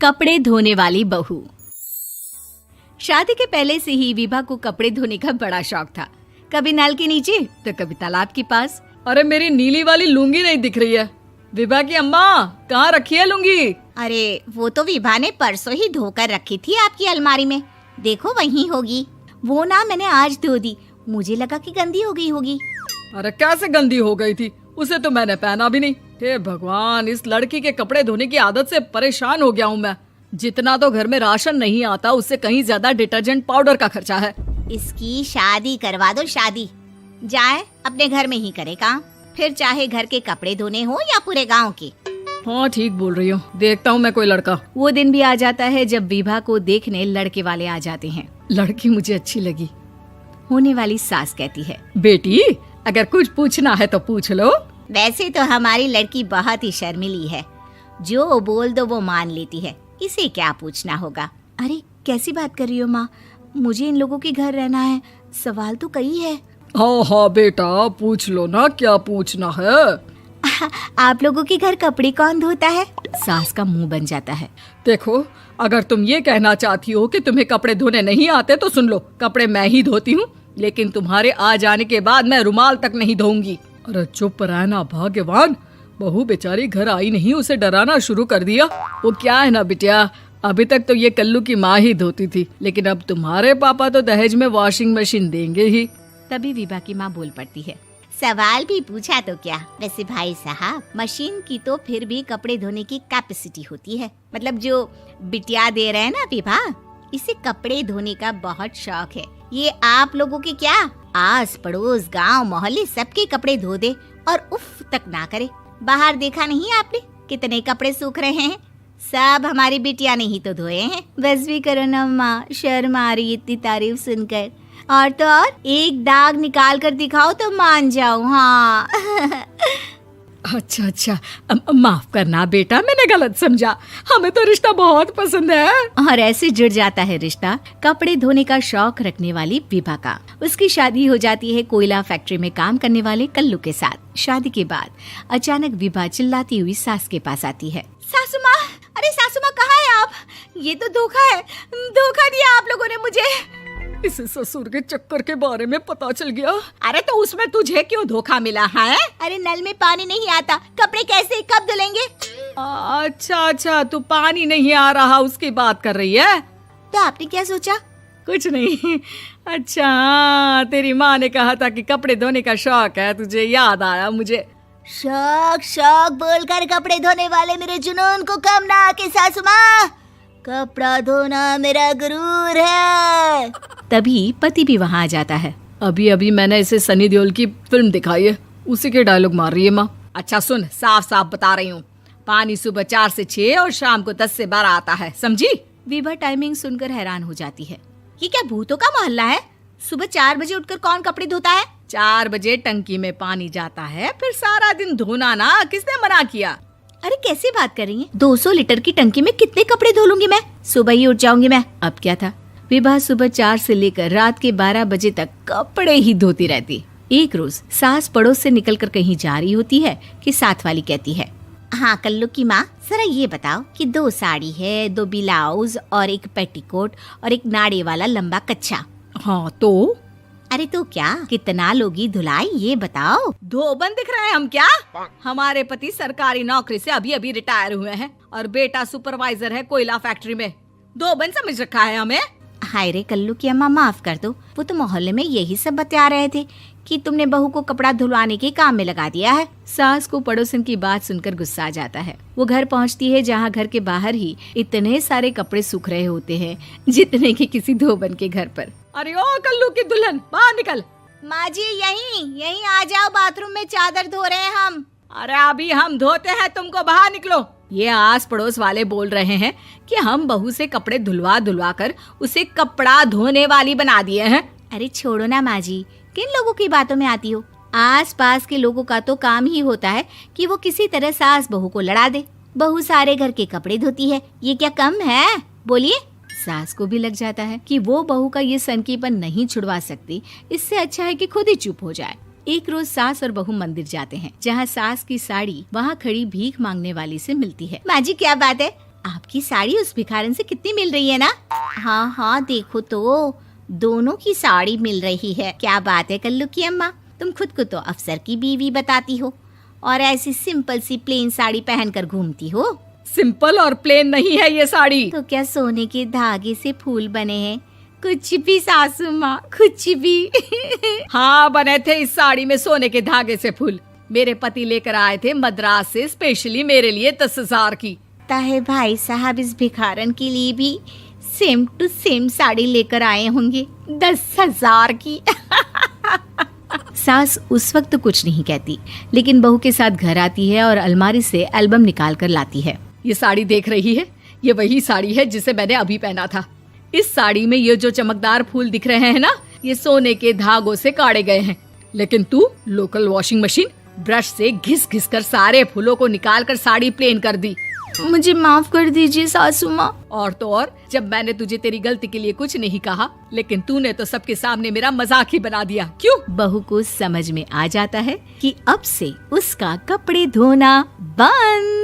कपड़े धोने वाली बहू। शादी के पहले से ही विभा को कपड़े धोने का बड़ा शौक था। कभी नल के नीचे तो कभी तालाब के पास। अरे मेरी नीली वाली लुंगी नहीं दिख रही है। विभा की अम्मा, कहाँ रखी है लुंगी? अरे वो तो विभा ने परसों ही धोकर रखी थी आपकी अलमारी में, देखो वहीं होगी। वो ना मैंने आज धो दी, मुझे लगा कि गंदी हो गई होगी। अरे कैसे गंदी हो गई थी? उसे तो मैंने पहना भी नहीं। हे भगवान, इस लड़की के कपड़े धोने की आदत से परेशान हो गया हूँ मैं। जितना तो घर में राशन नहीं आता, उससे कहीं ज्यादा डिटर्जेंट पाउडर का खर्चा है। इसकी शादी करवा दो, शादी जाए अपने घर में ही करे काम, फिर चाहे घर के कपड़े धोने हो या पूरे गांव के। हाँ ठीक बोल रही हूँ, देखता हूँ मैं कोई लड़का। वो दिन भी आ जाता है जब विभा को देखने लड़के वाले आ जाते हैं। लड़की मुझे अच्छी लगी। होने वाली सास कहती है, बेटी अगर कुछ पूछना है तो पूछ लो। वैसे तो हमारी लड़की बहुत ही शर्मीली है, जो बोल दो वो मान लेती है, इसे क्या पूछना होगा। अरे कैसी बात कर रही हो माँ, मुझे इन लोगों के घर रहना है, सवाल तो कई है। हाँ हाँ बेटा, पूछ लो ना, क्या पूछना है। आप लोगों के घर कपड़े कौन धोता है? सास का मुंह बन जाता है। देखो, अगर तुम ये कहना चाहती हो कि तुम्हें कपड़े धोने नहीं आते तो सुन लो, कपड़े मैं ही धोती हूँ, लेकिन तुम्हारे आ जाने के बाद मैं रुमाल तक नहीं धोऊंगी। अरे चुप रहना भाग्यवान, बहू बेचारी घर आई नहीं, उसे डराना शुरू कर दिया। वो क्या है ना बिटिया, अभी तक तो ये कल्लू की माँ ही धोती थी, लेकिन अब तुम्हारे पापा तो दहेज में वॉशिंग मशीन देंगे ही। तभी विभा की माँ बोल पड़ती है, सवाल भी पूछा तो क्या। वैसे भाई साहब, मशीन की तो फिर भी कपड़े धोने की कैपेसिटी होती है। मतलब जो बिटिया दे रहे हैं ना विभा, इसे कपड़े धोने का बहुत शौक है। ये आप लोगों के क्या, आस पड़ोस गांव मोहल्ले सबके कपड़े धो दे और उफ तक ना करे। बाहर देखा नहीं आपने कितने कपड़े सूख रहे हैं? सब हमारी बिटिया ने ही तो धोए हैं। बस भी करो ना माँ, शर्म आ रही इतनी तारीफ सुनकर। और तो और एक दाग निकाल कर दिखाओ तो मान जाऊं। हाँ अच्छा, माफ करना बेटा, मैंने गलत समझा। हमें तो रिश्ता बहुत पसंद है। और ऐसे जुड़ जाता है रिश्ता कपड़े धोने का शौक रखने वाली विभा का। उसकी शादी हो जाती है कोयला फैक्ट्री में काम करने वाले कल्लू के साथ। शादी के बाद अचानक विभा चिल्लाती हुई सास के पास आती है। सासू माँ, अरे सासू माँ कहाँ है आप? ये तो धोखा है, धोखा दिया आप लोगों ने मुझे। इसे ससुर के चक्कर के बारे में पता चल गया। अरे तो उसमें तुझे क्यों धोखा मिला है? अरे नल में पानी नहीं आता, कपड़े कैसे कब धुलेंगे? अच्छा, तू पानी नहीं आ रहा उसकी बात कर रही है। तो आपने क्या सोचा? कुछ नहीं। अच्छा, तेरी माँ ने कहा था कि कपड़े धोने का शौक है तुझे, याद आया मुझे। शौक बोलकर कपड़े धोने वाले मेरे जुनून को कम ना आके सासू माँ, कपड़ा धोना मेरा गुरूर है। तभी पति भी वहाँ आ जाता है। अभी मैंने इसे सनी देओल की फिल्म दिखाई है, उसी के डायलॉग मार रही है माँ। अच्छा सुन, साफ साफ बता रही हूँ, पानी सुबह 4 से 6 और शाम को 10 से 12 आता है, समझी? विभा टाइमिंग सुनकर हैरान हो जाती है। ये क्या भूतों का मोहल्ला है? सुबह 4 बजे उठकर कौन कपड़े धोता है? 4 बजे टंकी में पानी जाता है, फिर सारा दिन धोना ना, किसने मना किया? अरे कैसी बात कर रही हैं? 200 लीटर की टंकी में कितने कपड़े धो लूंगी मैं? सुबह ही उठ जाऊंगी मैं। अब क्या था, विभा सुबह 4 से लेकर रात के 12 बजे तक कपड़े ही धोती रहती। एक रोज सास पड़ोस से निकलकर कहीं जा रही होती है कि साथ वाली कहती है, हाँ कल्लू की माँ, जरा ये बताओ कि 2 साड़ी है, 2 ब्लाउज और एक पेटीकोट और एक नाड़े वाला लंबा कच्छा। हाँ तो? अरे तो क्या, कितना लोगी धुलाई ये बताओ। धोबन दिख रहे हैं हम क्या? हमारे पति सरकारी नौकरी से अभी रिटायर हुए हैं और बेटा सुपरवाइजर है कोयला फैक्ट्री में। धोबन समझ रखा है हमें? हाय रे कल्लू की अम्मा, माफ कर दो, वो तो मोहल्ले में यही सब बता रहे थे कि तुमने बहू को कपड़ा धुलवाने के काम में लगा दिया है। सास को पड़ोसन की बात सुनकर गुस्सा आ जाता है। वो घर पहुंचती है जहां घर के बाहर ही इतने सारे कपड़े सूख रहे होते हैं जितने कि किसी धोबन के घर पर। अरे ओ कल्लू की दुल्हन, बाहर निकल। माँ जी यहीं आ जाओ, बाथरूम में चादर धो रहे हैं हम। अरे अभी हम धोते हैं, तुमको बाहर निकलो। ये आस पड़ोस वाले बोल रहे हैं कि हम बहू से कपड़े धुलवा कर उसे कपड़ा धोने वाली बना दिए हैं। अरे छोड़ो ना माँ जी, किन लोगों की बातों में आती हो? आस पास के लोगों का तो काम ही होता है कि वो किसी तरह सास बहू को लड़ा दे। बहू सारे घर के कपड़े धोती है, ये क्या कम है? बोलिए। सास को भी लग जाता है कि वो बहू का ये सनकीपन नहीं छुड़वा सकती, इससे अच्छा है कि खुद ही चुप हो जाए। एक रोज सास और बहू मंदिर जाते हैं, जहाँ सास की साड़ी वहाँ खड़ी भीख मांगने वाली से मिलती है। माँ जी क्या बात है, आपकी साड़ी उस भिखारन से कितनी मिल रही है ना? हाँ हाँ, देखो तो दोनों की साड़ी मिल रही है। क्या बात है कल्लू की अम्मा, तुम खुद को तो अफसर की बीवी बताती हो और ऐसी सिंपल सी प्लेन साड़ी पहनकर घूमती हो। सिंपल और प्लेन नहीं है ये साड़ी। तो क्या सोने के धागे से फूल बने हैं? कुछ भी सासू माँ, कुछ भी। हाँ, बने थे इस साड़ी में सोने के धागे से फूल। मेरे पति लेकर आए थे मद्रास से स्पेशली मेरे लिए 10,000 की। ताहे भाई साहब इस भिखारन के लिए भी सेम टू सेम साड़ी लेकर आए होंगे 10,000 की। सास उस वक्त तो कुछ नहीं कहती, लेकिन बहू के साथ घर आती है और अलमारी से एल्बम निकाल कर लाती है। ये साड़ी देख रही है, ये वही साड़ी है जिसे मैंने अभी पहना था। इस साड़ी में ये जो चमकदार फूल दिख रहे हैं ना, ये सोने के धागों से काढ़े गए हैं। लेकिन तू लोकल वॉशिंग मशीन ब्रश से घिस घिस कर सारे फूलों को निकाल कर साड़ी प्लेन कर दी। मुझे माफ कर दीजिए सासू माँ। और तो और, जब मैंने तुझे तेरी गलती के लिए कुछ नहीं कहा, लेकिन तूने तो सबके सामने मेरा मजाक ही बना दिया। क्यों? बहू को समझ में आ जाता है कि अब से उसका कपड़े धोना बंद।